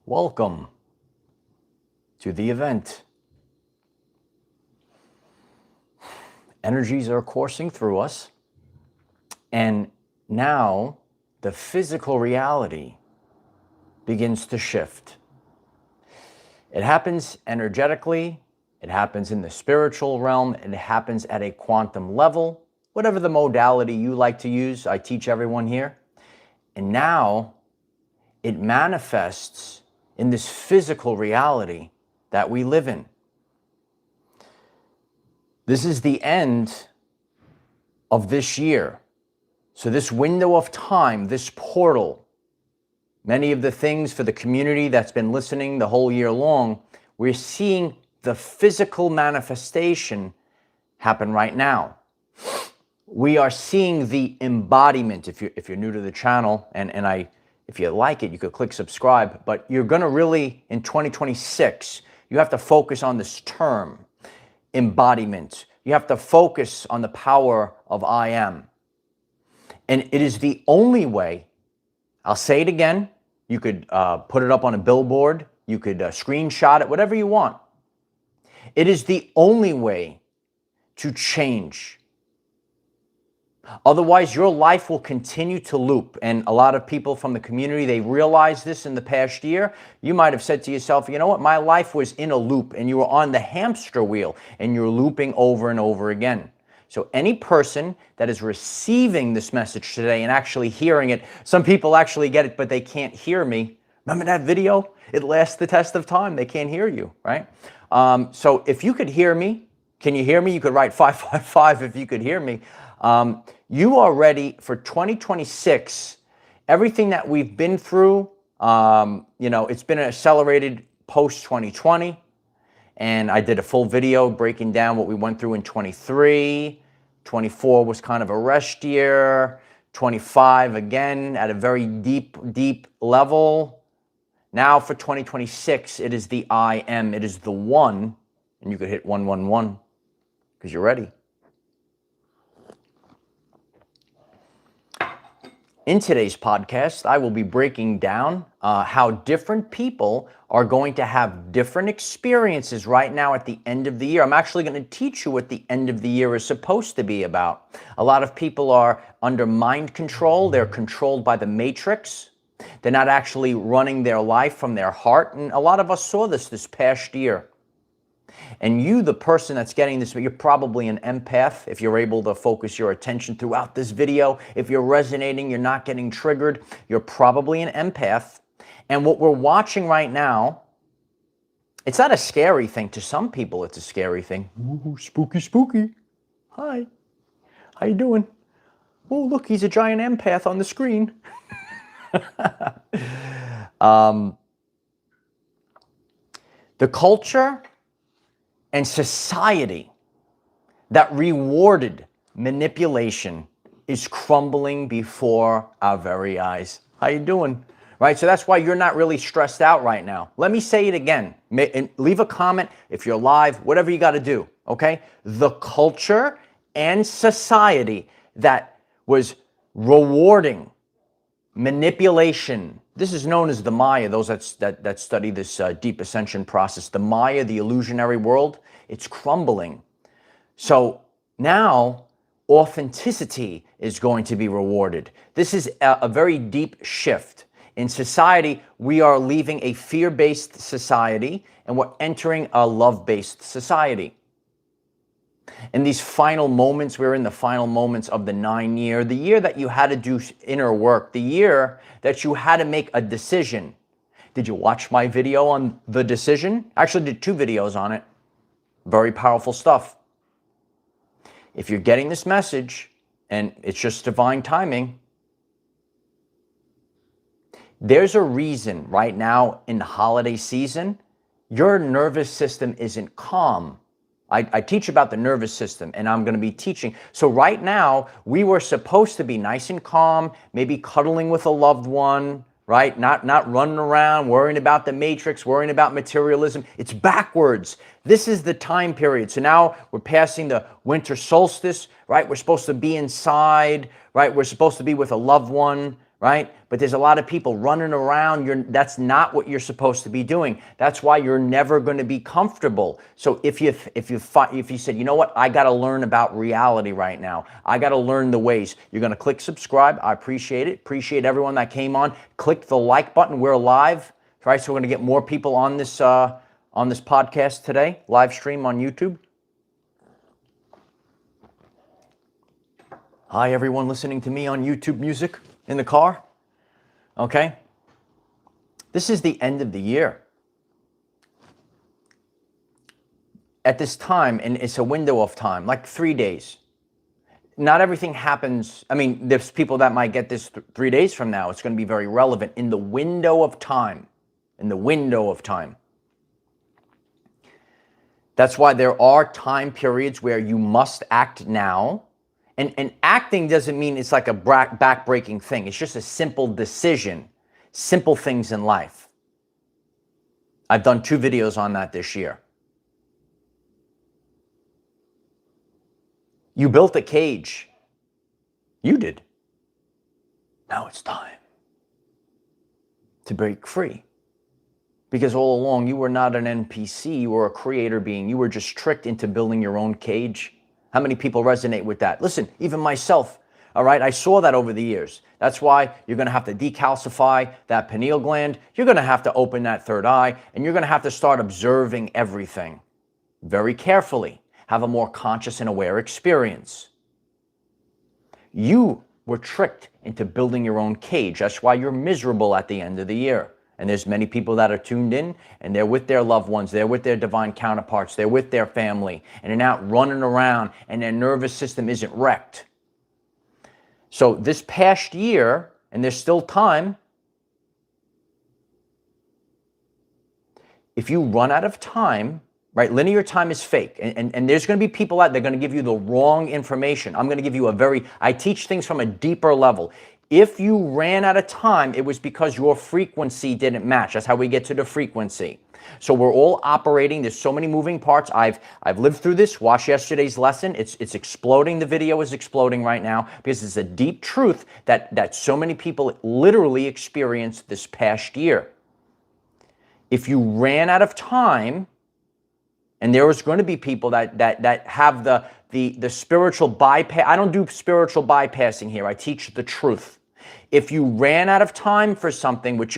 Welcome to the event. Energies are coursing through us, and now the physical reality begins to shift. It happens energetically, it happens in the spiritual realm, it happens at a quantum level, whatever the modality you like to use. I teach everyone here. And now it manifests in this physical reality that we live in. This is the end of this year. So this window of time, this portal, many of the things for the community that's been listening the whole year long, we're seeing the physical manifestation happen right now. We are seeing the embodiment. If you're new to the channel, if you like it, you could click subscribe, but you're going to really, in 2026, you have to focus on this term, embodiment. You have to focus on the power of I am. And it is the only way, I'll say it again, you could put it up on a billboard, you could screenshot it, whatever you want. It is the only way to change. Otherwise, your life will continue to loop. And a lot of people from the community, they realized this in the past year. You might have said to yourself, you know what, my life was in a loop, and you were on the hamster wheel and you're looping over and over again. So any person that is receiving this message today and actually hearing it, some people actually get it, but they can't hear me. Remember that video? It lasts the test of time. They can't hear you, right? So if you could hear me, can you hear me? You could write 555 if you could hear me. You are ready for 2026. Everything that we've been through, it's been accelerated post 2020. And I did a full video breaking down what we went through in 23. 24 was kind of a rest year. 25, again, at a very deep level. Now for 2026, it is the I am. It is the one. And you could hit 111 because you're ready. In today's podcast, I will be breaking down how different people are going to have different experiences right now at the end of the year. I'm actually going to teach you what the end of the year is supposed to be about. A lot of people are under mind control. They're controlled by the matrix. They're not actually running their life from their heart. And a lot of us saw this past year. And you, the person that's getting this, you're probably an empath if you're able to focus your attention throughout this video. If you're resonating, you're not getting triggered, you're probably an empath. And what we're watching right now, it's not a scary thing. To some people, it's a scary thing. Ooh, spooky, spooky. Hi, how you doing? Oh, look, he's a giant empath on the screen. The culture and society that rewarded manipulation is crumbling before our very eyes. How you doing? Right? So that's why you're not really stressed out right now. Let me say it again. Leave a comment if you're live, whatever you got to do, okay? The culture and society that was rewarding manipulation. This is known as the Maya, those that study this deep ascension process. The Maya, the illusionary world, it's crumbling. So now authenticity is going to be rewarded. This is a very deep shift. In society, we are leaving a fear-based society and we're entering a love-based society. In these final moments, we're in the final moments of the 9-year, the year that you had to do inner work, the year that you had to make a decision. Did you watch my video on the decision? I actually did 2 videos on it. Very powerful stuff. If you're getting this message, and it's just divine timing, there's a reason right now in the holiday season, your nervous system isn't calm. I teach about the nervous system, and I'm going to be teaching. So right now, we were supposed to be nice and calm, maybe cuddling with a loved one, right? Not running around, worrying about the matrix, worrying about materialism. It's backwards. This is the time period. So now we're passing the winter solstice, right? We're supposed to be inside, right? We're supposed to be with a loved one, right? But there's a lot of people running around. That's not what you're supposed to be doing. That's why you're never going to be comfortable. So if you said, you know what, I got to learn about reality right now. I got to learn the ways. You're going to click subscribe. I appreciate it. Appreciate everyone that came on. Click the like button. We're live, right? So we're going to get more people on this podcast today, live stream on YouTube. Hi, everyone listening to me on YouTube Music in the car. Okay? This is the end of the year. At this time, and it's a window of time, like 3 days. Not everything happens. I mean, there's people that might get this 3 days from now. It's going to be very relevant in the window of time. In the window of time. That's why there are time periods where you must act now. And acting doesn't mean it's like a back-breaking thing. It's just a simple decision, simple things in life. I've done 2 videos on that this year. You built a cage. You did. Now it's time to break free. Because all along, you were not an NPC, you were a creator being. You were just tricked into building your own cage. How many people resonate with that? Listen, even myself, all right, I saw that over the years. That's why you're going to have to decalcify that pineal gland. You're going to have to open that third eye, and you're going to have to start observing everything very carefully. Have a more conscious and aware experience. You were tricked into building your own cage. That's why you're miserable at the end of the year. And there's many people that are tuned in and they're with their loved ones, they're with their divine counterparts, they're with their family, and they're not running around and their nervous system isn't wrecked. So this past year, and there's still time, if you run out of time, right, linear time is fake. And there's going to be people out there going to give you the wrong information. I'm going to give you I teach things from a deeper level. If you ran out of time, it was because your frequency didn't match. That's how we get to the frequency. So we're all operating. There's so many moving parts. I've lived through this. Watch yesterday's lesson. It's exploding. The video is exploding right now because it's a deep truth that so many people literally experienced this past year. If you ran out of time, and there was going to be people that have the spiritual bypass. I don't do spiritual bypassing here. I teach the truth. If you ran out of time for something,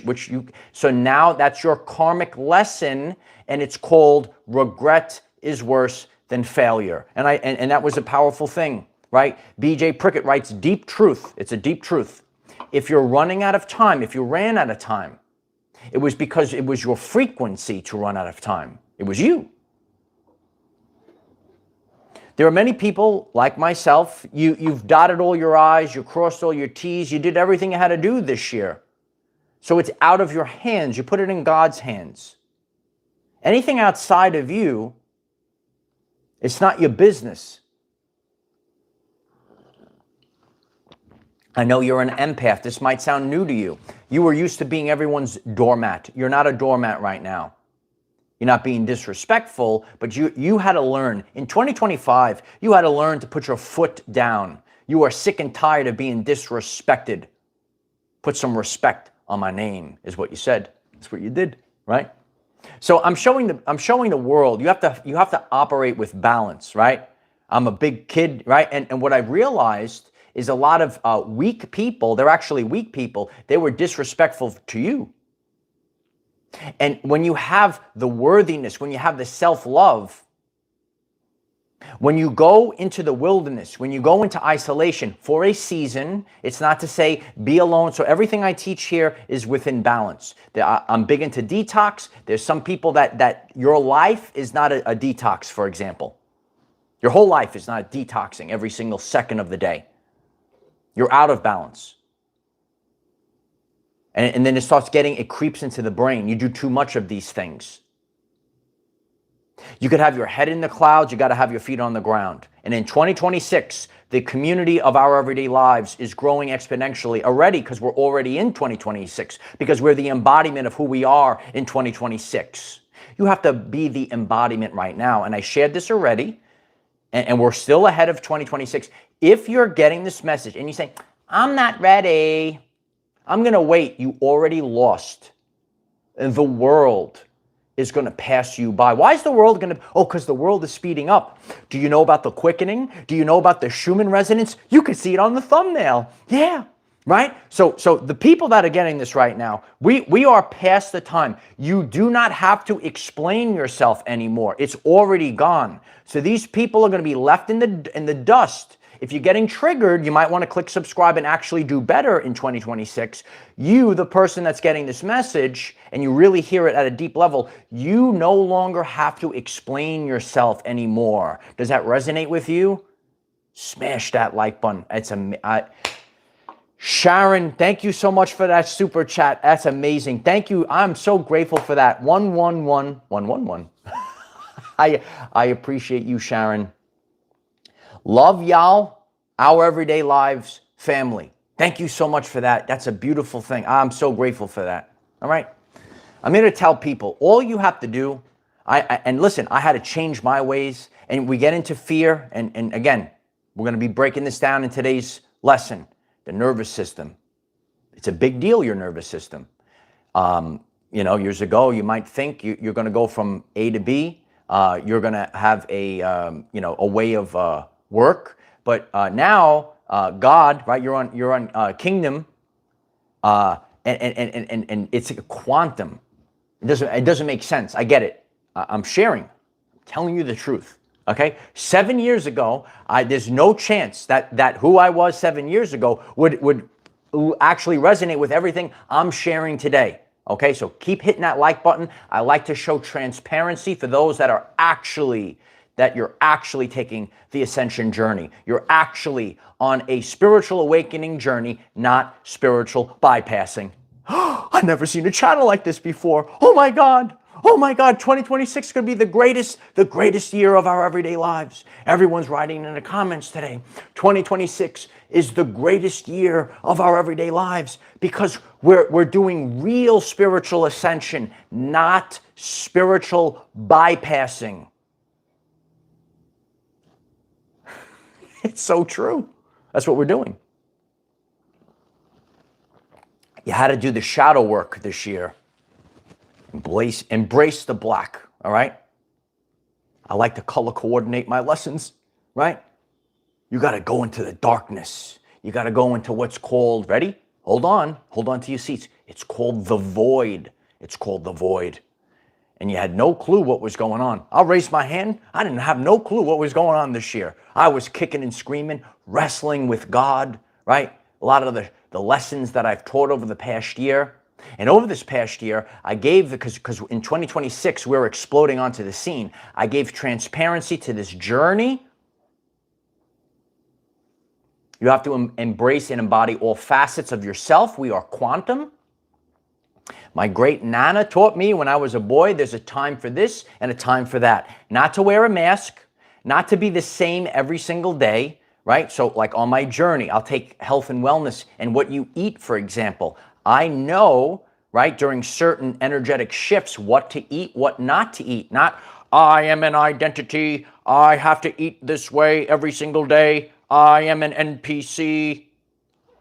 so now that's your karmic lesson, and it's called regret is worse than failure. And that was a powerful thing, right? B.J. Prickett writes deep truth. It's a deep truth. If you're running out of time, if you ran out of time, it was because it was your frequency to run out of time. It was you. There are many people like myself, you've dotted all your I's, you crossed all your T's, you did everything you had to do this year. So it's out of your hands. You put it in God's hands. Anything outside of you, it's not your business. I know you're an empath. This might sound new to you. You were used to being everyone's doormat. You're not a doormat right now. You're not being disrespectful, but you had to learn. In 2025, you had to learn to put your foot down. You are sick and tired of being disrespected. Put some respect on my name, is what you said. That's what you did, right? So I'm showing the world. You have to operate with balance, right? I'm a big kid, right? And what I realized is a lot of weak people, they're actually weak people, they were disrespectful to you. And when you have the worthiness, when you have the self-love, when you go into the wilderness, when you go into isolation for a season, it's not to say be alone. So everything I teach here is within balance. I'm big into detox. There's some people that your life is not a detox, for example. Your whole life is not detoxing every single second of the day. You're out of balance. And then it creeps into the brain. You do too much of these things. You could have your head in the clouds. You got to have your feet on the ground. And in 2026, the community of Our Everyday Lives is growing exponentially already because we're already in 2026, because we're the embodiment of who we are in 2026. You have to be the embodiment right now. And I shared this already, and we're still ahead of 2026. If you're getting this message and you say, I'm not ready, I'm going to wait. You already lost. The world is going to pass you by. Why is the world going to? Oh, because the world is speeding up. Do you know about the quickening? Do you know about the Schumann resonance? You can see it on the thumbnail. Yeah, right? So the people that are getting this right now, we are past the time. You do not have to explain yourself anymore. It's already gone. So these people are going to be left in the dust. If you're getting triggered, you might want to click subscribe and actually do better in 2026. You, the person that's getting this message, and you really hear it at a deep level, you no longer have to explain yourself anymore. Does that resonate with you? Smash that like button. Sharon, thank you so much for that super chat. That's amazing. Thank you. I'm so grateful for that. 111. I appreciate you, Sharon. Love y'all, Our Everyday Lives family. Thank you so much for that. That's a beautiful thing. I'm so grateful for that. All right. I'm here to tell people, all you have to do, and listen, I had to change my ways, and we get into fear, and again, we're going to be breaking this down in today's lesson, the nervous system. It's a big deal, your nervous system. Years ago, you might think you're going to go from A to B. You're going to have a way of work, but now God, right? You're on kingdom, and it's a quantum. It doesn't make sense. I get it. I'm sharing, I'm telling you the truth. Okay, 7 years ago, there's no chance that who I was 7 years ago would actually resonate with everything I'm sharing today. Okay, so keep hitting that like button. I like to show transparency for those that you're actually taking the ascension journey. You're actually on a spiritual awakening journey, not spiritual bypassing. I've never seen a channel like this before. Oh my God, 2026 is going to be the greatest year of our everyday lives. Everyone's writing in the comments today. 2026 is the greatest year of our everyday lives because we're doing real spiritual ascension, not spiritual bypassing. It's so true. That's what we're doing. You had to do the shadow work this year. Embrace the black, all right? I like to color coordinate my lessons, right? You got to go into the darkness. You got to go into what's called, ready? Hold on to your seats. It's called the void. It's called the void. And you had no clue what was going on. I'll raise my hand. I didn't have no clue what was going on this year. I was kicking and screaming, wrestling with God, right? A lot of the lessons that I've taught over the past year. And over this past year, I gave, because in 2026, we're exploding onto the scene. I gave transparency to this journey. You have to embrace and embody all facets of yourself. We are quantum. My great Nana taught me when I was a boy, there's a time for this and a time for that. Not to wear a mask, not to be the same every single day, right? So like on my journey, I'll take health and wellness and what you eat, for example. I know, right, during certain energetic shifts, what to eat, what not to eat. Not, I am an identity, I have to eat this way every single day, I am an NPC.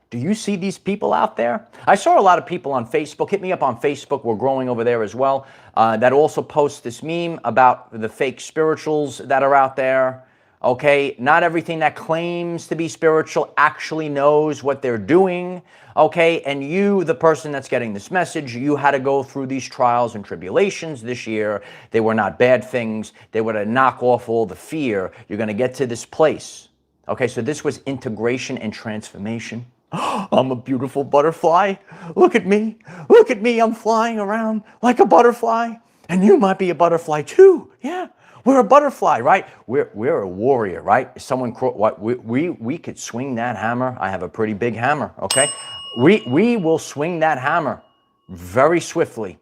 Do you see these people out there? I saw a lot of people on Facebook. Hit me up on Facebook. We're growing over there as well. That also post this meme about the fake spirituals that are out there. Okay, not everything that claims to be spiritual actually knows what they're doing. Okay, and you, the person that's getting this message, you had to go through these trials and tribulations this year. They were not bad things. They were to knock off all the fear. You're going to get to this place. Okay, so this was integration and transformation. I'm a beautiful butterfly. Look at me. Look at me. I'm flying around like a butterfly. And you might be a butterfly too. Yeah. We're a butterfly, right? We're a warrior, right? Someone, we could swing that hammer. I have a pretty big hammer, okay? We will swing that hammer very swiftly.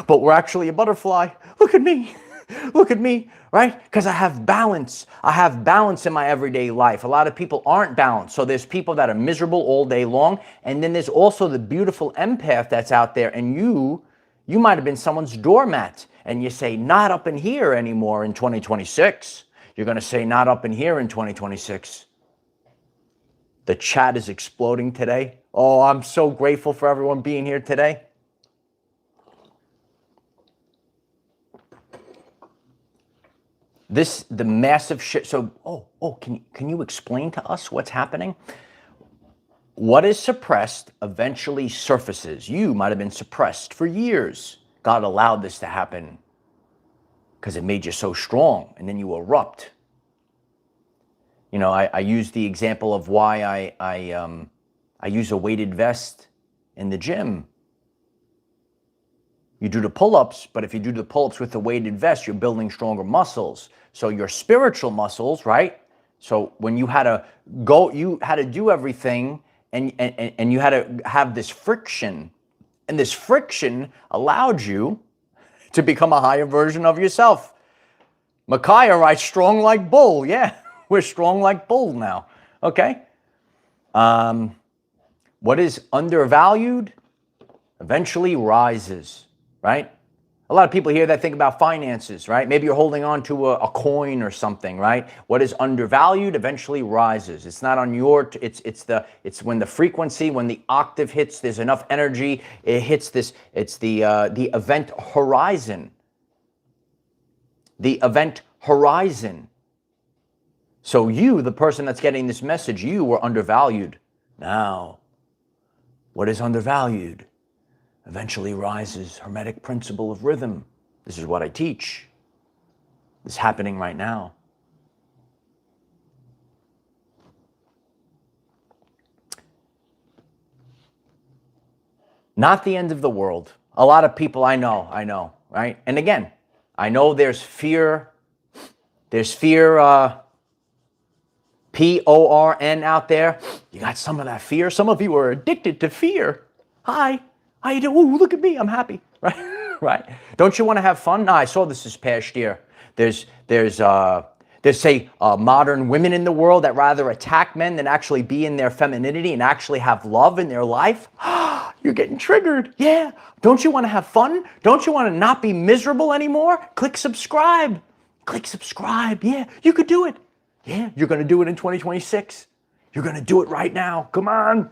But we're actually a butterfly. Look at me. Look at me, right? Because I have balance. I have balance in my everyday life. A lot of people aren't balanced. So there's people that are miserable all day long. And then there's also the beautiful empath that's out there. And you might have been someone's doormat. And you say, not up in here anymore in 2026. You're going to say, not up in here in 2026. The chat is exploding today. Oh, I'm so grateful for everyone being here today. The massive shit. So, can you explain to us what's happening? What is suppressed eventually surfaces. You might have been suppressed for years. God allowed this to happen because it made you so strong, and then you erupt. You know, I use the example of why I use a weighted vest in the gym. You do the pull-ups, but if you do the pull-ups with the weighted vest, you're building stronger muscles. So your spiritual muscles, right? So when you had to go, you had to do everything, and you had to have this friction, and this friction allowed you to become a higher version of yourself. Micaiah writes, strong like bull. Yeah, we're strong like bull now. Okay. What is undervalued eventually rises, right? A lot of people here that think about finances, right? Maybe you're holding on to a coin or something, right? What is undervalued eventually rises. It's not on your, it's when the frequency, when the octave hits, there's enough energy, it hits this, it's the event horizon. The event horizon. So you, the person that's getting this message, you were undervalued. Now, what is undervalued eventually rises. Hermetic principle of rhythm. This is what I teach. This is happening right now. Not the end of the world. A lot of people I know, right? And again, I know there's fear. There's fear, PORN out there. You got some of that fear. Some of you are addicted to fear. Hi, how you doing? Ooh, look at me, I'm happy, right? Right? Don't you want to have fun? No, I saw this past year. There's say modern women in the world that rather attack men than actually be in their femininity and actually have love in their life. You're getting triggered. Yeah. Don't you want to have fun? Don't you want to not be miserable anymore? Click subscribe. Click subscribe. Yeah, you could do it. Yeah, you're going to do it in 2026. You're going to do it right now. Come on.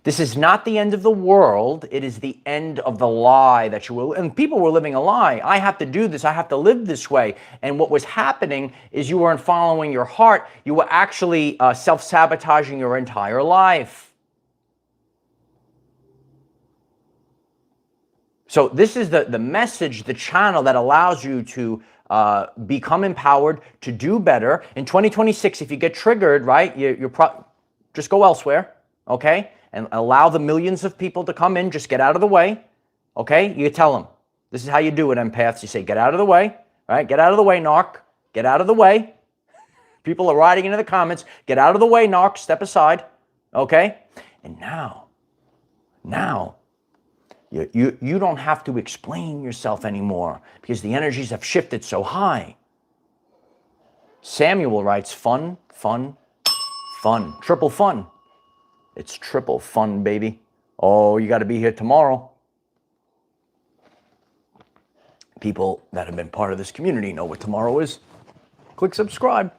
This is not the end of the world. It is the end of the lie that you will. And people were living a lie. I have to do this. I have to live this way. And what was happening is you weren't following your heart. You were actually self-sabotaging your entire life. So this is the message, the channel that allows you to become empowered, to do better. In 2026, if you get triggered, right, just go elsewhere, okay? And allow the millions of people to come in. Just get out of the way, okay? You tell them. This is how you do it, empaths. You say, get out of the way, all right? Get out of the way, narc. Get out of the way. People are writing into the comments, get out of the way, narc. Step aside, okay? And now, you don't have to explain yourself anymore because the energies have shifted so high. Samuel writes, fun, fun, fun. Triple fun. It's triple fun, baby. Oh, you got to be here tomorrow. People that have been part of this community know what tomorrow is. Click subscribe.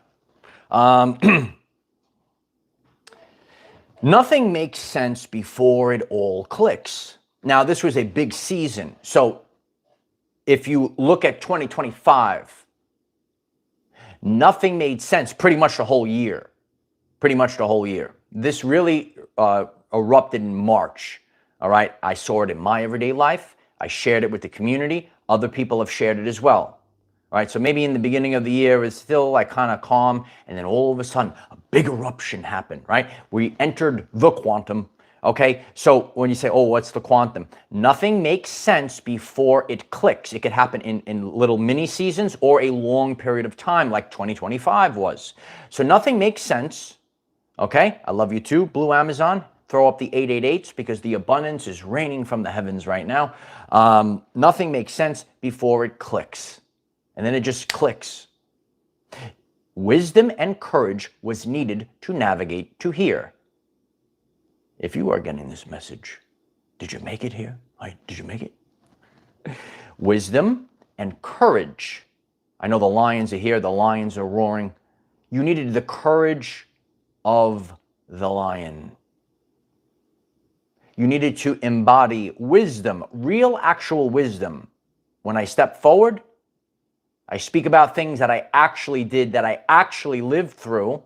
Nothing makes sense before it all clicks. Now, this was a big season. So if you look at 2025, nothing made sense pretty much the whole year. Pretty much the whole year. This really erupted in March. All right. I saw it in my everyday life. I shared it with the community. Other people have shared it as well. All right. So maybe in the beginning of the year, it's still like kind of calm. And then all of a sudden, a big eruption happened, right? We entered the quantum. Okay. So when you say, oh, what's the quantum? Nothing makes sense before it clicks. It could happen in little mini seasons or a long period of time like 2025 was. So nothing makes sense. Okay, I love you too, Blue Amazon. Throw up the 888s because the abundance is raining from the heavens right now. Nothing makes sense before it clicks. And then it just clicks. Wisdom and courage was needed to navigate to here. If you are getting this message, did you make it here? Did you make it? Wisdom and courage. I know the lions are here. The lions are roaring. You needed the courage of the lion. You needed to embody wisdom, real actual wisdom. When I step forward, I speak about things that I actually did, that I actually lived through.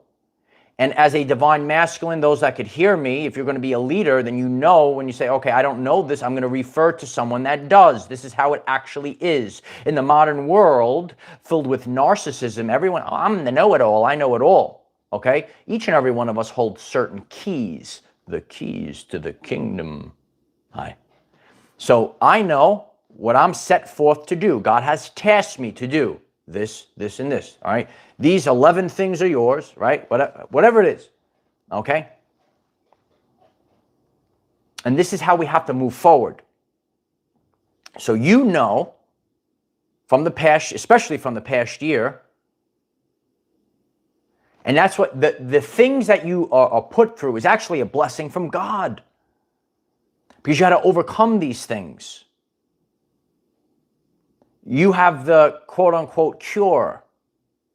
And as a divine masculine, those that could hear me, if you're going to be a leader, then you know when you say, okay, I don't know this, I'm going to refer to someone that does. This is how it actually is. In the modern world, filled with narcissism, everyone, oh, I'm the know-it-all, I know it all. Okay? Each and every one of us holds certain keys, the keys to the kingdom. Hi. So I know what I'm set forth to do. God has tasked me to do this, this, and this. All right? These 11 things are yours, right? Whatever it is. Okay? And this is how we have to move forward. So you know from the past, especially from the past year, and that's what the things that you are put through is actually a blessing from God. Because you had to overcome these things. You have the quote-unquote cure.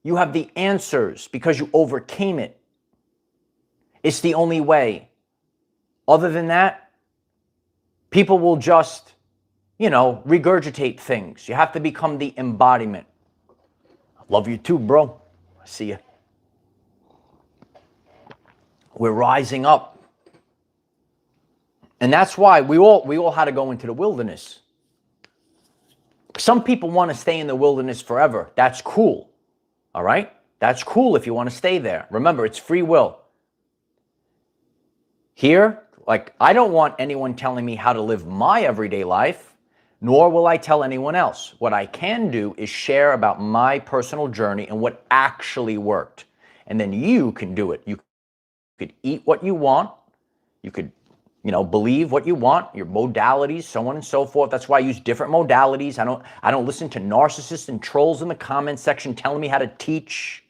You have the answers because you overcame it. It's the only way. Other than that, people will just, regurgitate things. You have to become the embodiment. I love you too, bro. I see you. We're rising up. And that's why we all had to go into the wilderness. Some people want to stay in the wilderness forever. That's cool. All right? That's cool if you want to stay there. Remember, it's free will. Here, I don't want anyone telling me how to live my everyday life, nor will I tell anyone else. What I can do is share about my personal journey and what actually worked. And then you can do it. You could eat what you want. You could believe what you want, your modalities, so on and so forth. That's why I use different modalities. I don't listen to narcissists and trolls in the comment section telling me how to teach.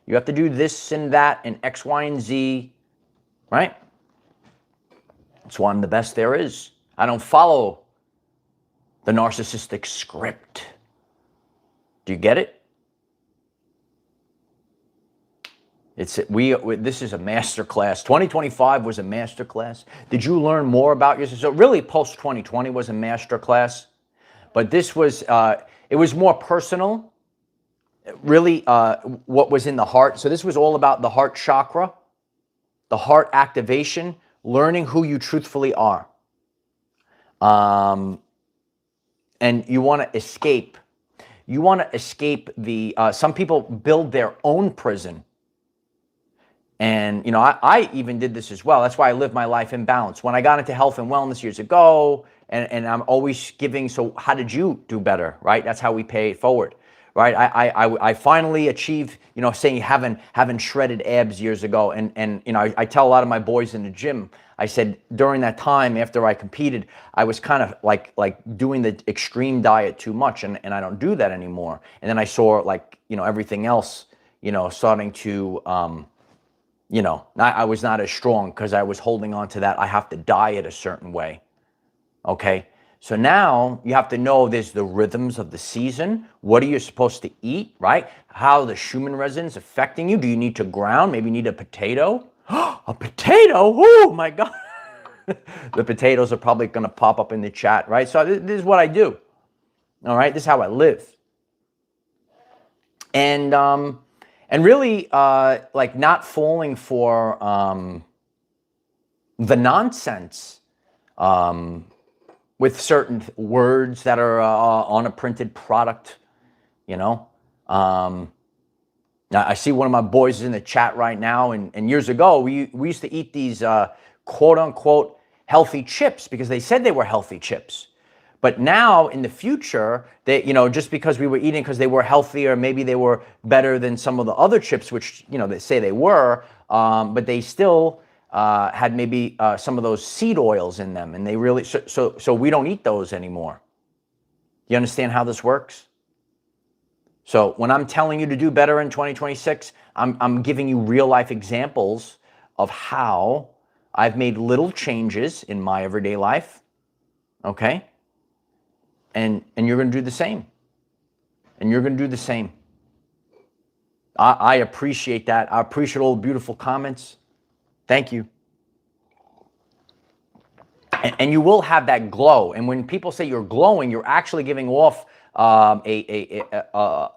You have to do this and that and X, Y, and Z, right? That's why I'm the best there is. I don't follow the narcissistic script. Do you get it? This is a master class. 2025 was a master class. Did you learn more about yourself? So really, post 2020 was a master class, but this was it was more personal. Really, what was in the heart. So this was all about the heart chakra, the heart activation, learning who you truthfully are. And you want to escape. You want to escape the. Some people build their own prison. And, I even did this as well. That's why I live my life in balance. When I got into health and wellness years ago, and I'm always giving, so how did you do better, right? That's how we pay it forward, right? I finally achieved, saying having shredded abs years ago. And I tell a lot of my boys in the gym, I said during that time after I competed, I was kind of like doing the extreme diet too much. And I don't do that anymore. And then I saw everything else, starting to, I was not as strong because I was holding on to that. I have to diet a certain way. Okay. So now you have to know there's the rhythms of the season. What are you supposed to eat, right? How the Schumann Resonance affecting you. Do you need to ground? Maybe you need a potato. A potato? Oh my God. The potatoes are probably going to pop up in the chat, right? So this is what I do. All right. This is how I live. And really, not falling for the nonsense with certain words that are on a printed product, I see one of my boys is in the chat right now, and years ago, we used to eat these quote-unquote healthy chips because they said they were healthy chips. But now in the future, they, just because we were eating because they were healthier, maybe they were better than some of the other chips, which, they say they were, but they still had maybe some of those seed oils in them. And they really, so we don't eat those anymore. You understand how this works? So when I'm telling you to do better in 2026, I'm giving you real life examples of how I've made little changes in my everyday life. Okay? And you're going to do the same. And you're going to do the same. I appreciate that. I appreciate all the beautiful comments. Thank you. and you will have that glow. And when people say you're glowing, you're actually giving off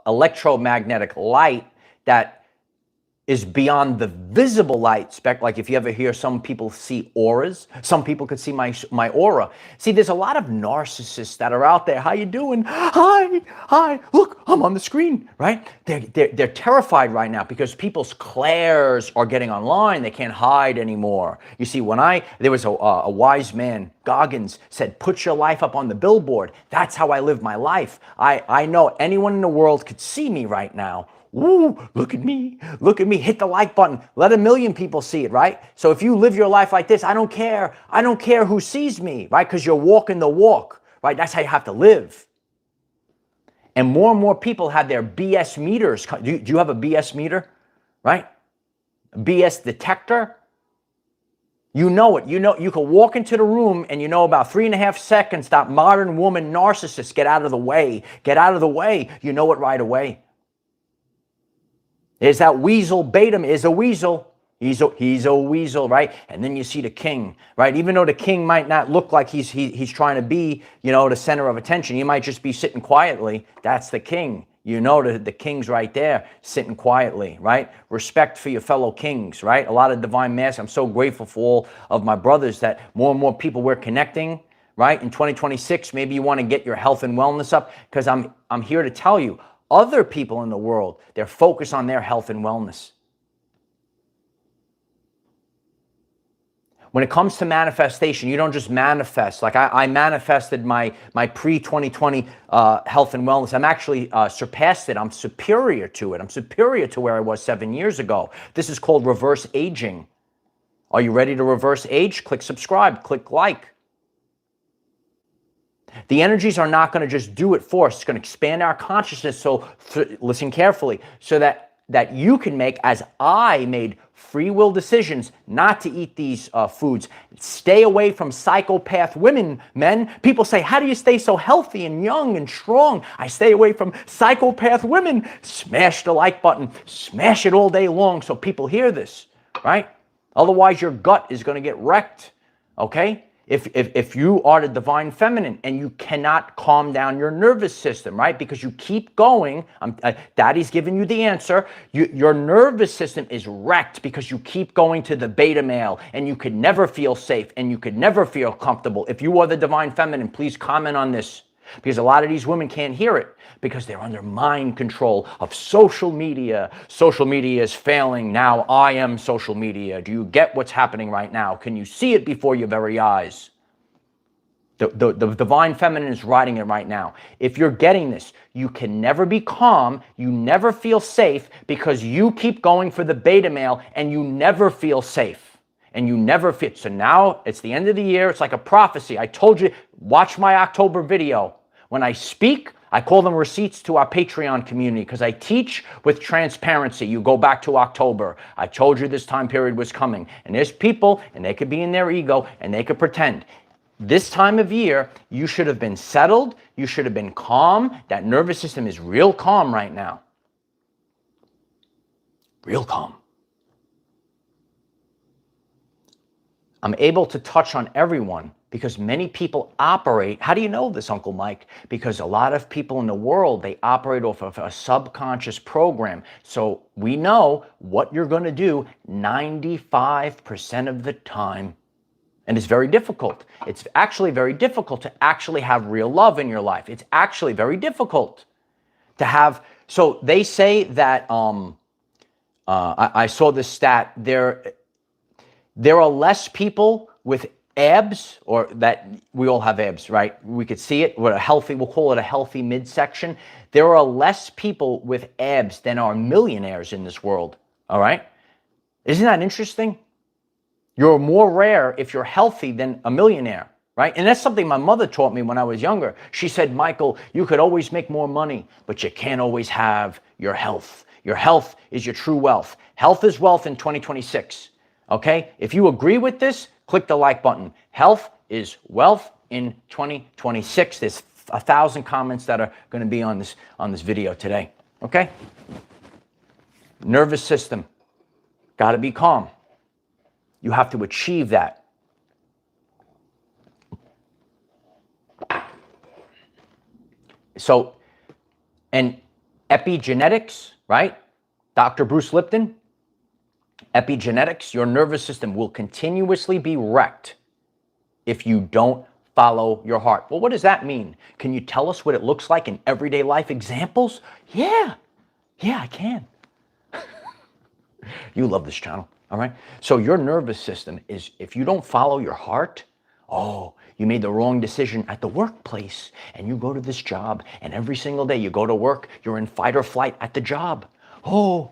electromagnetic light that is beyond the visible light spec. Like if you ever hear some people see auras, some people could see my aura. See, there's a lot of narcissists that are out there. How you doing? Hi, look, I'm on the screen, right? They're terrified right now because people's clairs are getting online. They can't hide anymore. You see, there was a wise man, Goggins, said, put your life up on the billboard. That's how I live my life. I know anyone in the world could see me right now. Woo, look at me, hit the like button. Let 1 million people see it, right? So if you live your life like this, I don't care who sees me, right? Because you're walking the walk, right? That's how you have to live. And more people have their BS meters. Do you have a BS meter, right? A BS detector? You know it. You know, you can walk into the room and you know about 3.5 seconds that modern woman narcissist, get out of the way. Get out of the way. You know it right away. Is that weasel Beta is a weasel. He's a weasel, right? And then you see the king, right? Even though the king might not look like he's trying to be, the center of attention. He might just be sitting quietly. That's the king. You know the king's right there, sitting quietly, right? Respect for your fellow kings, right? A lot of divine masks. I'm so grateful for all of my brothers that more and more people we're connecting, right? In 2026, maybe you want to get your health and wellness up, because I'm here to tell you, other people in the world, they're focused on their health and wellness. When it comes to manifestation, you don't just manifest. Like I manifested my pre-2020 health and wellness. I'm actually surpassed it. I'm superior to it. I'm superior to where I was 7 years ago. This is called reverse aging. Are you ready to reverse age? Click subscribe, click like. The energies are not going to just do it for us. It's going to expand our consciousness. So listen carefully, so that you can make, as I made, free will decisions not to eat these foods. Stay away from psychopath women, men. People say, how do you stay so healthy and young and strong? I stay away from psychopath women. Smash the like button. Smash it all day long so people hear this, right? Otherwise, your gut is going to get wrecked, okay? If you are the divine feminine and you cannot calm down your nervous system, right? Because you keep going, Daddy's giving you the answer. Your nervous system is wrecked because you keep going to the beta male, and you could never feel safe and you could never feel comfortable. If you are the divine feminine, please comment on this, because a lot of these women can't hear it because they're under mind control of social media. Social media is failing. Now I am social media. Do you get what's happening right now? Can you see it before your very eyes? The divine feminine is riding it right now. If you're getting this, you can never be calm. You never feel safe because you keep going for the beta male and you never feel safe. And you never fit. So now it's the end of the year. It's like a prophecy. I told you, watch my October video. When I speak, I call them receipts to our Patreon community, because I teach with transparency. You go back to October. I told you this time period was coming. And there's people, and they could be in their ego, and they could pretend. This time of year, you should have been settled. You should have been calm. That nervous system is real calm right now. Real calm. I'm able to touch on everyone because many people operate. How do you know this, Uncle Mike? Because a lot of people in the world, they operate off of a subconscious program. So we know what you're going to do 95% of the time. And it's very difficult. It's actually very difficult to actually have real love in your life. It's actually very difficult to have. So they say that, I saw this stat, there are less people with abs, or that we all have abs, right? We could see it. We'll call it a healthy midsection. There are less people with abs than are millionaires in this world, all right? Isn't that interesting? You're more rare if you're healthy than a millionaire, right? And that's something my mother taught me when I was younger. She said, Michael, you could always make more money, but you can't always have your health. Your health is your true wealth. Health is wealth in 2026. Okay, if you agree with this, click the like button. Health is wealth in 2026. There's 1,000 comments that are going to be on this video today. Okay, nervous system, got to be calm. You have to achieve that. So, and epigenetics, right? Dr. Bruce Lipton, epigenetics, your nervous system will continuously be wrecked if you don't follow your heart. Well, what does that mean? Can you tell us what it looks like in everyday life examples? Yeah, I can. You love this channel, all right? So your nervous system is, if you don't follow your heart, oh, you made the wrong decision at the workplace and you go to this job and every single day you go to work, you're in fight or flight at the job. Oh,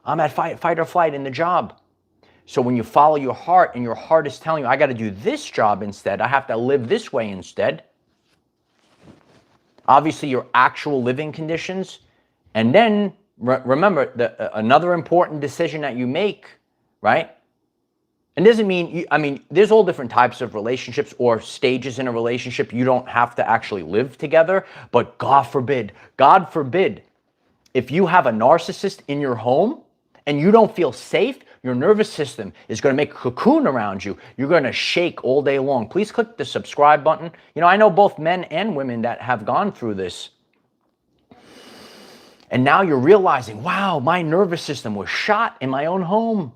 I'm at fight or flight in the job. So when you follow your heart and your heart is telling you, I got to do this job instead, I have to live this way instead. Obviously your actual living conditions. And then remember, another important decision that you make, right? And doesn't mean, there's all different types of relationships or stages in a relationship. You don't have to actually live together, but God forbid, if you have a narcissist in your home and you don't feel safe, your nervous system is going to make a cocoon around you. You're going to shake all day long. Please click the subscribe button. I know both men and women that have gone through this. And now you're realizing, wow, my nervous system was shot in my own home.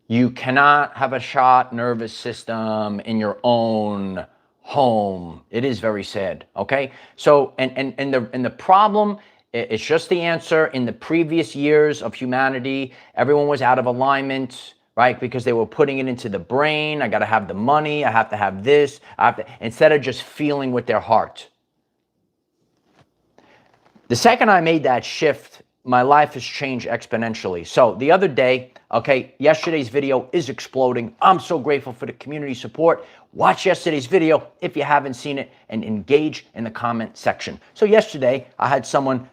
You cannot have a shot nervous system in your own home. It is very sad, okay? So, and the problem, it's just the answer. In the previous years of humanity, everyone was out of alignment, right? Because they were putting it into the brain. I got to have the money. I have to have this. Instead of just feeling with their heart. The second I made that shift, my life has changed exponentially. So the other day, okay, yesterday's video is exploding. I'm so grateful for the community support. Watch yesterday's video if you haven't seen it and engage in the comment section. So yesterday, I had someone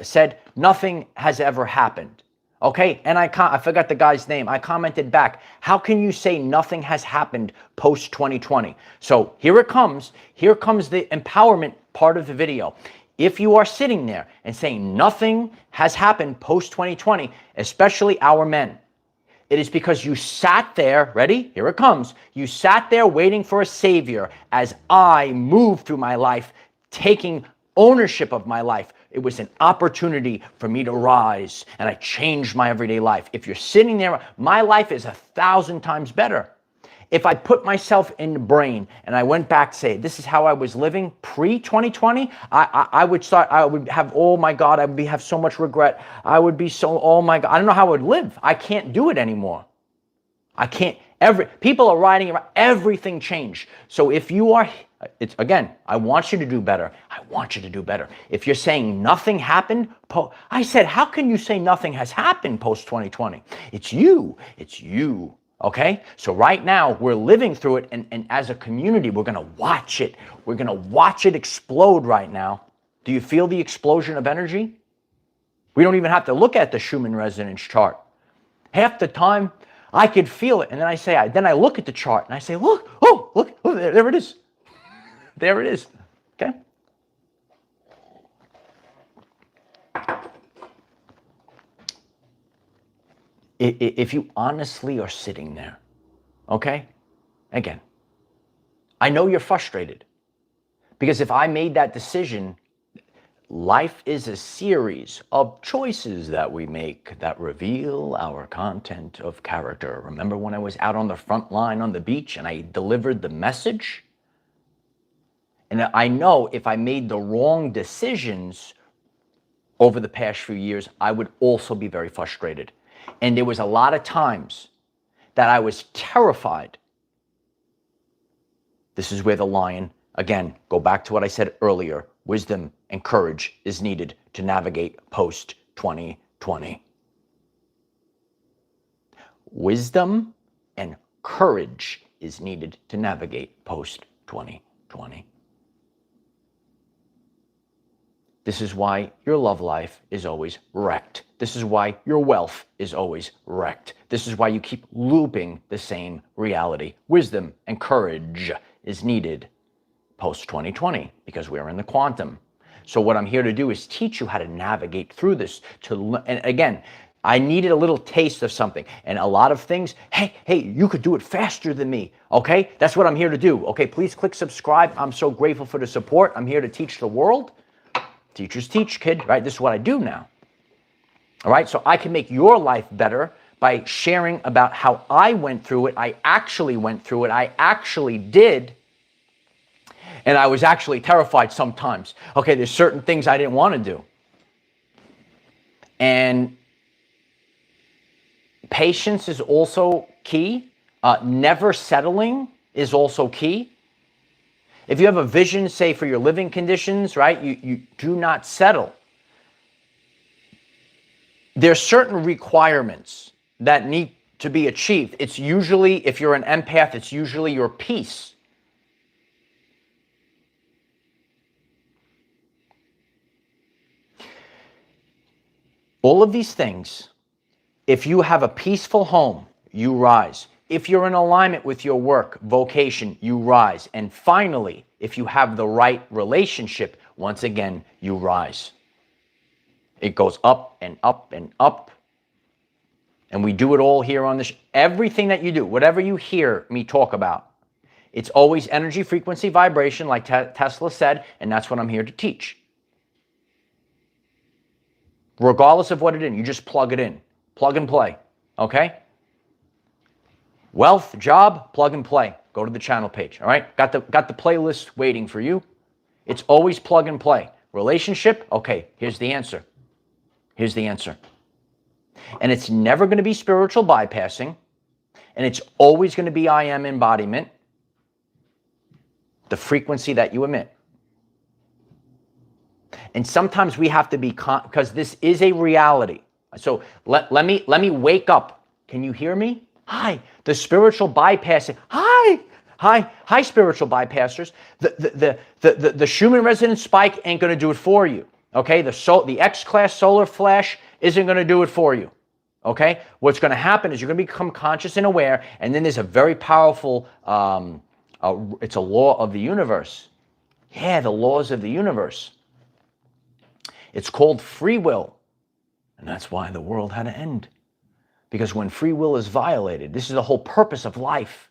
said, nothing has ever happened. Okay, and I forgot the guy's name. I commented back, how can you say nothing has happened post 2020? So here it comes. Here comes the empowerment part of the video. If you are sitting there and saying nothing has happened post 2020, especially our men, it is because you sat there, ready? Here it comes. You sat there waiting for a savior as I moved through my life, taking ownership of my life. It was an opportunity for me to rise, and I changed my everyday life. If you're sitting there, my life is 1,000 times better. If I put myself in the brain and I went back to say, this is how I was living pre-2020, I would have, oh my God, I would have so much regret. I would be so, oh my God, I don't know how I would live. I can't do it anymore. I can't, people are riding around, everything changed. So if you are, again, I want you to do better. I want you to do better. If you're saying nothing happened, I said, how can you say nothing has happened post-2020? It's you. Okay, so right now we're living through it, and as a community, we're going to watch it. We're going to watch it explode right now. Do you feel the explosion of energy? We don't even have to look at the Schumann Resonance chart. Half the time, I could feel it, and then I look at the chart and I say, look, there it is. There it is. Okay. If you honestly are sitting there, okay, again, I know you're frustrated because if I made that decision, life is a series of choices that we make that reveal our content of character. Remember when I was out on the front line on the beach and I delivered the message? And I know if I made the wrong decisions over the past few years, I would also be very frustrated. And there was a lot of times that I was terrified. This is where the lion, again, go back to what I said earlier, wisdom and courage is needed to navigate post-2020. Wisdom and courage is needed to navigate post-2020. This is why your love life is always wrecked. This is why your wealth is always wrecked. This is why you keep looping the same reality. Wisdom and courage is needed post-2020 because we're in the quantum. So what I'm here to do is teach you how to navigate through this. And again, I needed a little taste of something. And a lot of things, hey, you could do it faster than me, okay? That's what I'm here to do, okay? Please click subscribe. I'm so grateful for the support. I'm here to teach the world. Teachers teach, kid, right? This is what I do now, all right? So I can make your life better by sharing about how I went through it. I actually went through it. I actually did. And I was actually terrified sometimes. Okay, there's certain things I didn't want to do. And patience is also key. Never settling is also key. If you have a vision, say, for your living conditions, right, you do not settle. There's certain requirements that need to be achieved. It's usually, if you're an empath, it's usually your peace. All of these things, if you have a peaceful home, you rise. If you're in alignment with your work, vocation, you rise. And finally, if you have the right relationship, once again, you rise. It goes up and up and up. And we do it all here on this. Everything that you do, whatever you hear me talk about, it's always energy, frequency, vibration, like Tesla said, and that's what I'm here to teach. Regardless of what it is, you just plug it in. Plug and play, okay? Wealth, job, plug and play. Go to the channel page, all right? Got the playlist waiting for you. It's always plug and play. Relationship, okay, here's the answer. Here's the answer. And it's never going to be spiritual bypassing, and it's always going to be I am embodiment, the frequency that you emit. And sometimes we have to be, because this is a reality. So let me wake up. Can you hear me? Hi, the spiritual bypassing. Hi, spiritual bypassers. The Schumann Resonance spike ain't going to do it for you. Okay, the X-class solar flash isn't going to do it for you. Okay, what's going to happen is you're going to become conscious and aware, and then there's a very powerful, it's a law of the universe. Yeah, the laws of the universe. It's called free will, and that's why the world had to end. Because when free will is violated, this is the whole purpose of life.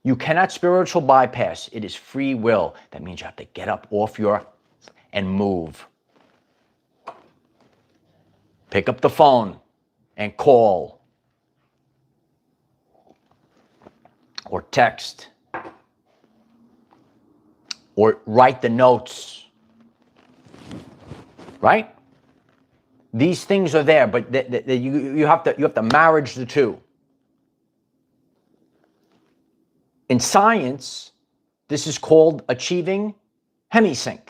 You cannot spiritual bypass. It is free will. That means you have to get up off and move. Pick up the phone and call. Or text. Or write the notes. Right? These things are there, but you have to marriage the two. In science, this is called achieving hemisync.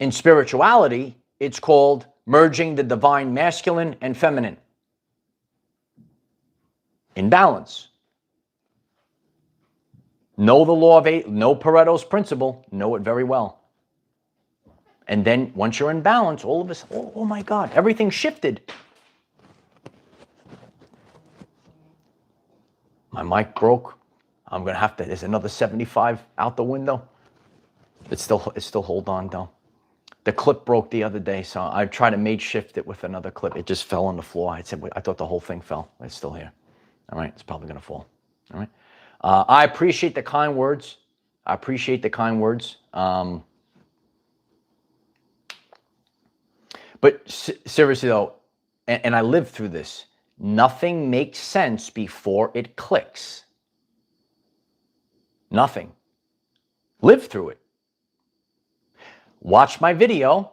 In spirituality, it's called merging the divine masculine and feminine in balance. Know the law of eight, know Pareto's principle, know it very well. And then once you're in balance, all of us, oh my God, everything shifted. My mic broke. I'm going to have to, there's another 75 out the window. It's still hold on though. The clip broke the other day, so I tried to makeshift it with another clip. It just fell on the floor. I thought the whole thing fell. It's still here. All right, it's probably going to fall. All right. I appreciate the kind words. I appreciate the kind words. But seriously though, and I lived through this, nothing makes sense before it clicks. Nothing. Live through it. Watch my video.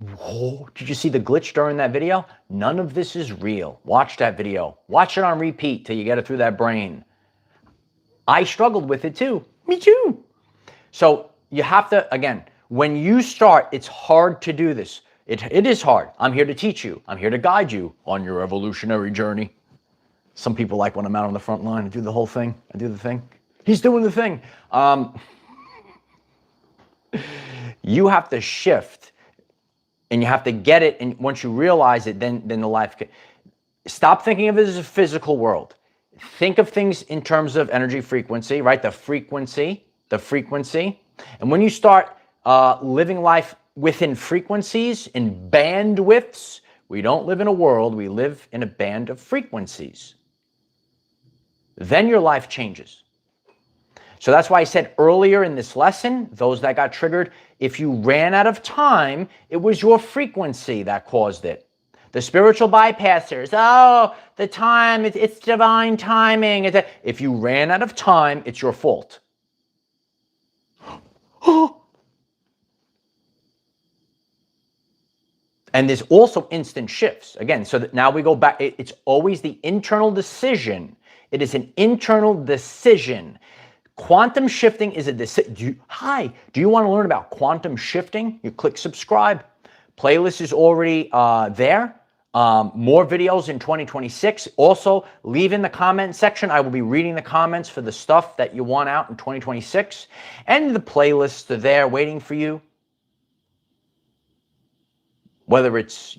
Whoa, did you see the glitch during that video? None of this is real. Watch that video. Watch it on repeat till you get it through that brain. I struggled with it too. Me too. So you have to, again, when you start, it's hard to do this. It is hard. I'm here to teach you. I'm here to guide you on your evolutionary journey. Some people like when I'm out on the front line, I do the whole thing. I do the thing. He's doing the thing. You have to shift and you have to get it. And once you realize it, then the life can. Stop thinking of it as a physical world. Think of things in terms of energy frequency, right? The frequency. And when you start living life within frequencies, in bandwidths. We don't live in a world, we live in a band of frequencies. Then your life changes. So that's why I said earlier in this lesson, those that got triggered, if you ran out of time, it was your frequency that caused it. The spiritual bypassers, oh, the time, it's divine timing. If you ran out of time, it's your fault. And there's also instant shifts. Again, so that now we go back. It's always the internal decision. It is an internal decision. Quantum shifting is a decision. Do you want to learn about quantum shifting? You click subscribe. Playlist is already there. More videos in 2026. Also, leave in the comment section. I will be reading the comments for the stuff that you want out in 2026. And the playlists are there waiting for you. Whether it's,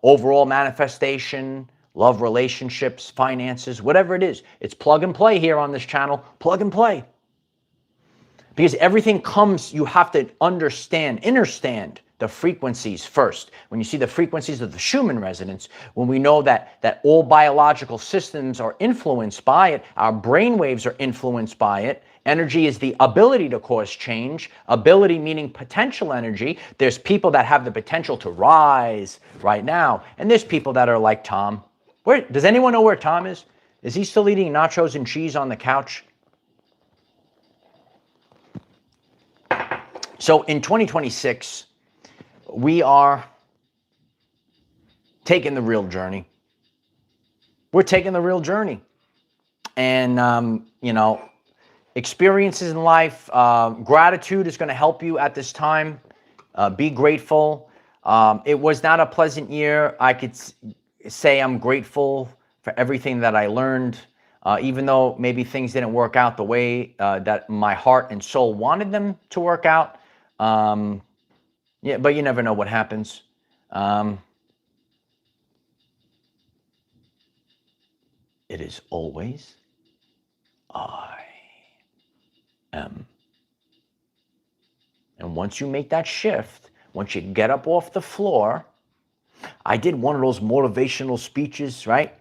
overall manifestation, love, relationships, finances, whatever it is. It's plug and play here on this channel. Plug and play. Because everything comes, you have to understand the frequencies first. When you see the frequencies of the Schumann resonance, when we know that all biological systems are influenced by it, our brain waves are influenced by it. Energy is the ability to cause change. Ability meaning potential energy. There's people that have the potential to rise right now. And there's people that are like Tom. Does anyone know where Tom is? Is he still eating nachos and cheese on the couch? So in 2026, we are taking the real journey. We're taking the real journey. And, experiences in life, gratitude is going to help you at this time. Be grateful. It was not a pleasant year. I could say I'm grateful for everything that I learned, even though maybe things didn't work out the way that my heart and soul wanted them to work out. Yeah, but you never know what happens. It is always I am. And once you make that shift, once you get up off the floor, I did one of those motivational speeches, right?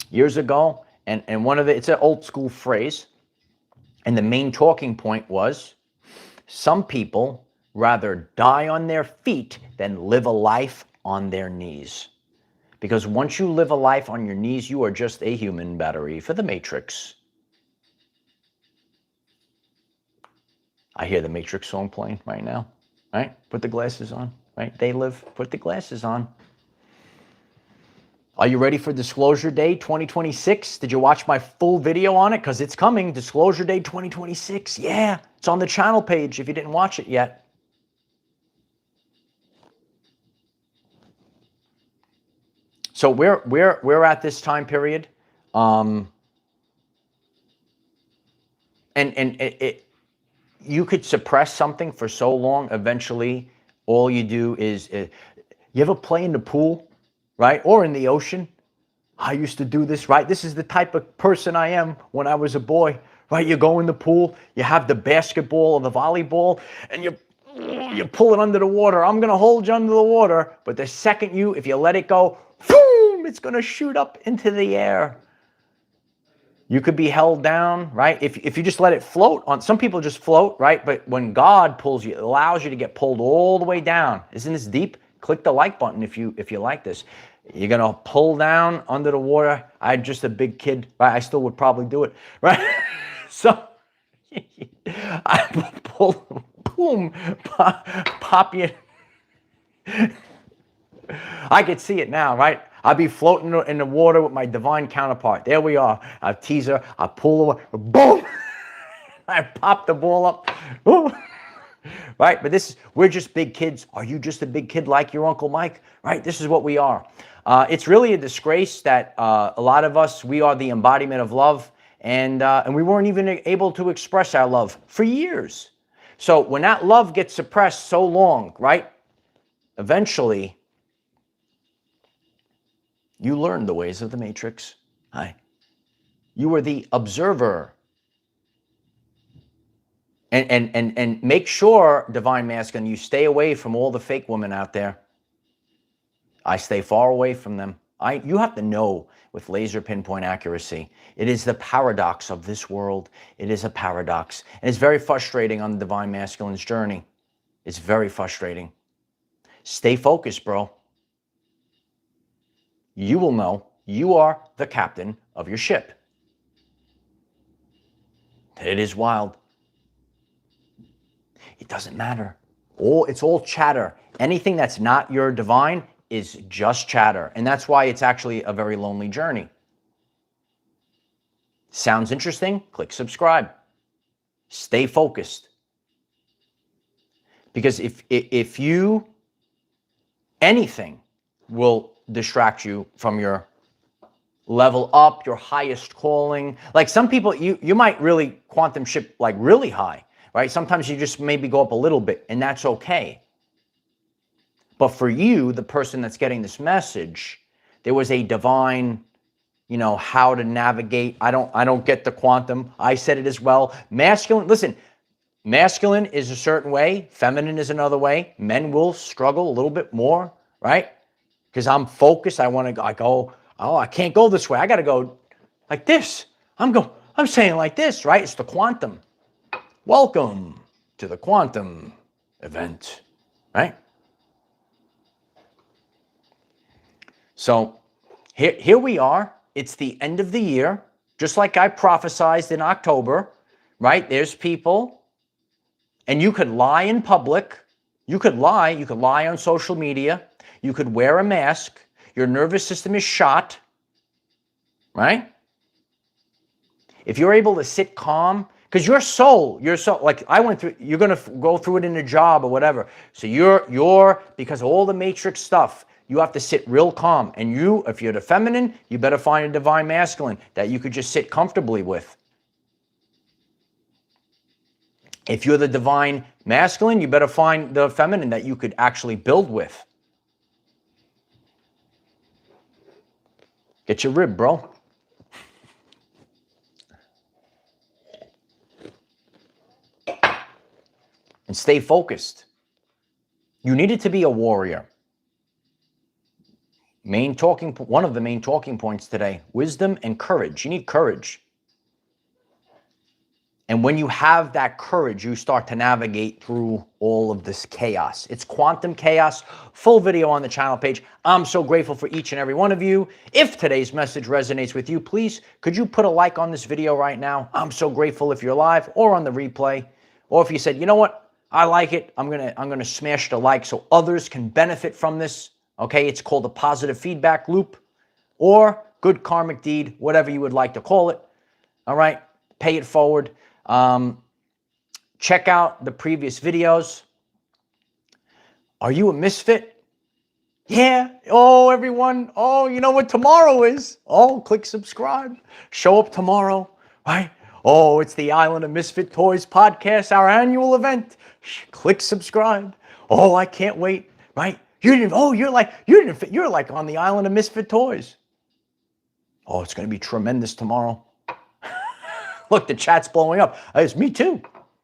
Years ago, and it's an old school phrase, and the main talking point was, some people rather die on their feet than live a life on their knees. Because once you live a life on your knees, you are just a human battery for the Matrix. I hear the Matrix song playing right now, right? Put the glasses on, right? They live, put the glasses on. Are you ready for Disclosure Day 2026? Did you watch my full video on it? Because it's coming, Disclosure Day 2026. Yeah, it's on the channel page if you didn't watch it yet. So we're at this time period, and you could suppress something for so long. Eventually, all you do is, you ever play in the pool, right, or in the ocean? I used to do this, right? This is the type of person I am when I was a boy, right? You go in the pool, you have the basketball or the volleyball, and you pull it under the water. I'm gonna hold you under the water, but the second if you let it go, boom, it's gonna shoot up into the air. You could be held down, right? If you just let it float on, some people just float, right? But when God pulls you, it allows you to get pulled all the way down. Isn't this deep? Click the like button if you like this. You're gonna pull down under the water. I'm just a big kid, right? I still would probably do it, right? So I pull, boom, pop you. I could see it now, right? I'd be floating in the water with my divine counterpart. There we are. I tease her. I pull her. Boom! I pop the ball up. Right? But we're just big kids. Are you just a big kid like your Uncle Mike? Right? This is what we are. It's really a disgrace that a lot of us, we are the embodiment of love, and we weren't even able to express our love for years. So when that love gets suppressed so long, right? Eventually, you learn the ways of the Matrix. Hi. You are the observer. And make sure, divine masculine, you stay away from all the fake women out there. I stay far away from them. You have to know with laser pinpoint accuracy. It is the paradox of this world. It is a paradox. And it's very frustrating on the divine masculine's journey. It's very frustrating. Stay focused, bro. You will know you are the captain of your ship. It is wild. It doesn't matter. It's all chatter. Anything that's not your divine is just chatter. And that's why it's actually a very lonely journey. Sounds interesting? Click subscribe. Stay focused. Because if you, anything will distract you from your level up, your highest calling. Like some people, you might really quantum ship like really high, right? Sometimes you just maybe go up a little bit, and that's okay. But for you, the person that's getting this message, there was a divine, how to navigate. I don't get the quantum. I said it as well. Masculine, listen, masculine is a certain way. Feminine is another way. Men will struggle a little bit more, right? Because I'm focused. I go, oh, I can't go this way. I got to go like this. I'm saying like this, right? It's the quantum. Welcome to the quantum event, right? So here we are. It's the end of the year, just like I prophesized in October, right? There's people, and you could lie in public. You could lie on social media. You could wear a mask. Your nervous system is shot, right? If you're able to sit calm, because your soul, like I went through, you're going to go through it in a job or whatever. So you're because of all the matrix stuff, you have to sit real calm. And if you're the feminine, you better find a divine masculine that you could just sit comfortably with. If you're the divine masculine, you better find the feminine that you could actually build with. Get your rib, bro. And stay focused. You needed to be a warrior. One of the main talking points today, wisdom and courage. You need courage. And when you have that courage, you start to navigate through all of this chaos. It's quantum chaos. Full video on the channel page. I'm so grateful for each and every one of you. If today's message resonates with you, please, could you put a like on this video right now? I'm so grateful if you're live or on the replay. Or if you said, you know what, I like it, I'm gonna smash the like so others can benefit from this. Okay, it's called a positive feedback loop or good karmic deed, whatever you would like to call it. All right, pay it forward. Check out the previous videos. Are you a misfit? Yeah. Oh, everyone. Oh, you know what tomorrow is? Oh, click subscribe. Show up tomorrow, right? Oh, it's the Island of Misfit Toys podcast, our annual event. Click subscribe. Oh, I can't wait, right? You're like on the Island of Misfit Toys. Oh, it's going to be tremendous tomorrow. Look, the chat's blowing up. It's me too,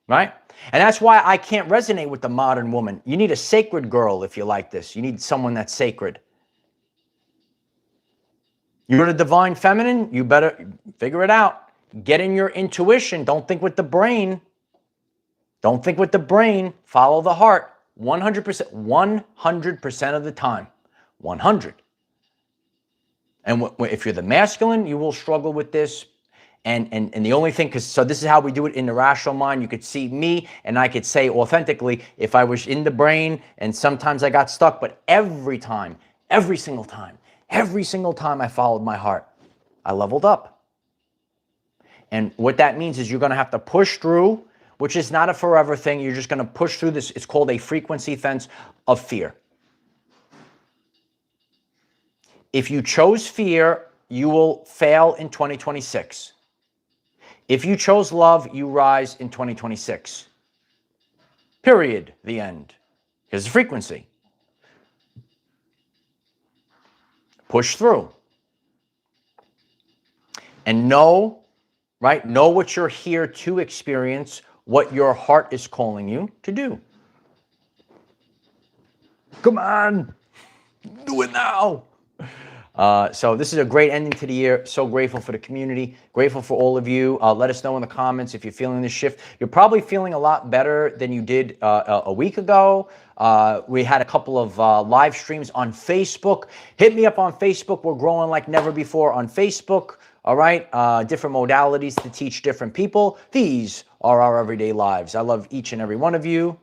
right? And that's why I can't resonate with the modern woman. You need a sacred girl if you like this. You need someone that's sacred. You're the divine feminine, you better figure it out. Get in your intuition. Don't think with the brain. Don't think with the brain. Follow the heart. 100%. 100% of the time. 100. And if you're the masculine, you will struggle with this. And the only thing, so this is how we do it in the rational mind. You could see me and I could say authentically if I was in the brain and sometimes I got stuck, but every single time I followed my heart, I leveled up. And what that means is you're going to have to push through, which is not a forever thing. You're just going to push through this. It's called a frequency fence of fear. If you chose fear, you will fail in 2026. If you chose love, you rise in 2026. Period. The end. Here's the frequency. Push through. And know, right? Know what you're here to experience. what your heart is calling you to do. Come on, do it now. So this is a great ending to the year. So grateful for the community. Grateful for all of you. Let us know in the comments if you're feeling this shift. You're probably feeling a lot better than you did a week ago. We had a couple of live streams on Facebook. Hit me up on Facebook. We're growing like never before on Facebook. All right. Different modalities to teach different people. These are our everyday lives. I love each and every one of you.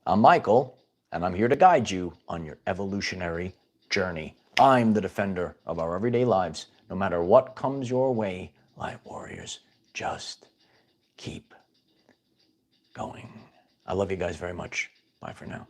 I'm Michael, and I'm here to guide you on your evolutionary journey. I'm the defender of our everyday lives. No matter what comes your way, light warriors, just keep going. I love you guys very much. Bye for now.